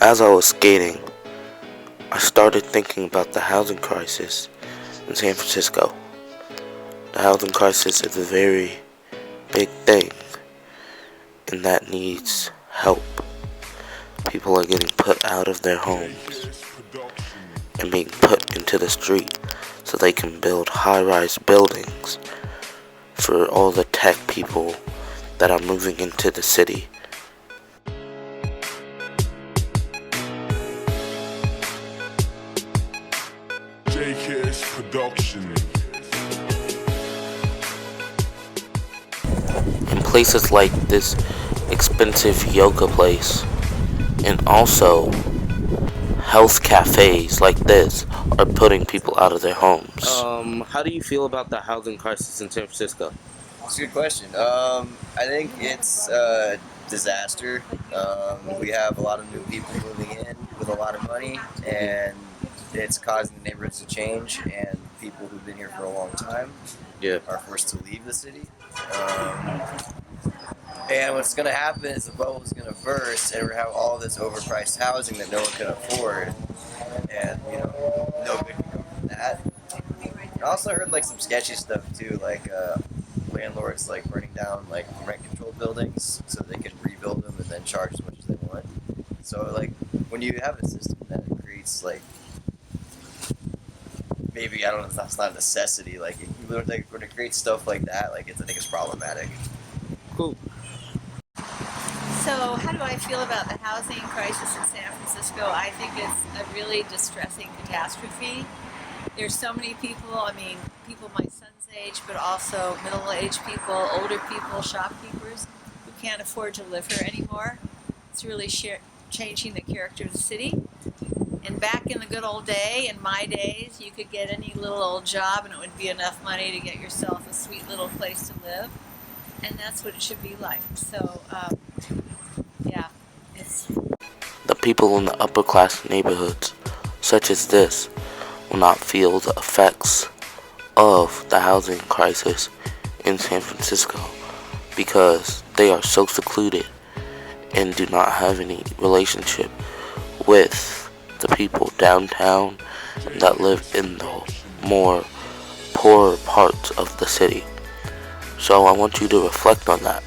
As I was skating, I started thinking about the housing crisis in San Francisco. The housing crisis is a very big thing, and that needs help. People are getting put out of their homes and being put into the street so they can build high-rise buildings for all the tech people that are moving into the city. In places like this expensive yoga place, and also health cafes like this, are putting people out of their homes. How do you feel about the housing crisis in San Francisco? That's a good question. I think it's a disaster. We have a lot of new people moving in with a lot of money, and it's causing the neighborhoods to change, and people who've been here for a long time are forced to leave the city. And what's going to happen is the bubble is going to burst, and we're going to have all this overpriced housing that no one can afford, and no good can come from that. I also heard like some sketchy stuff too, like landlords like burning down like rent controlled buildings so they can rebuild them and then charge as much as they want. So like when you have a system that creates like maybe I don't know, that's not a necessity. Like when it creates stuff like that, like I think it's problematic. Cool. So how do I feel about the housing crisis in San Francisco? I think it's a really distressing catastrophe. There's so many people, people my son's age, but also middle-aged people, older people, shopkeepers who can't afford to live here anymore. It's really changing the character of the city. And back in the good old day, in my days, you could get any little old job and it would be enough money to get yourself a sweet little place to live. And that's what it should be like. So, yeah, it's... The people in the upper class neighborhoods, such as this, will not feel the effects of the housing crisis in San Francisco because they are so secluded and do not have any relationship with the people downtown that live in the more poorer parts of the city. So I want you to reflect on that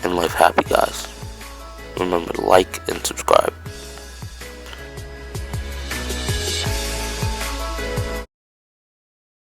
and live happy, guys. Remember to like and subscribe.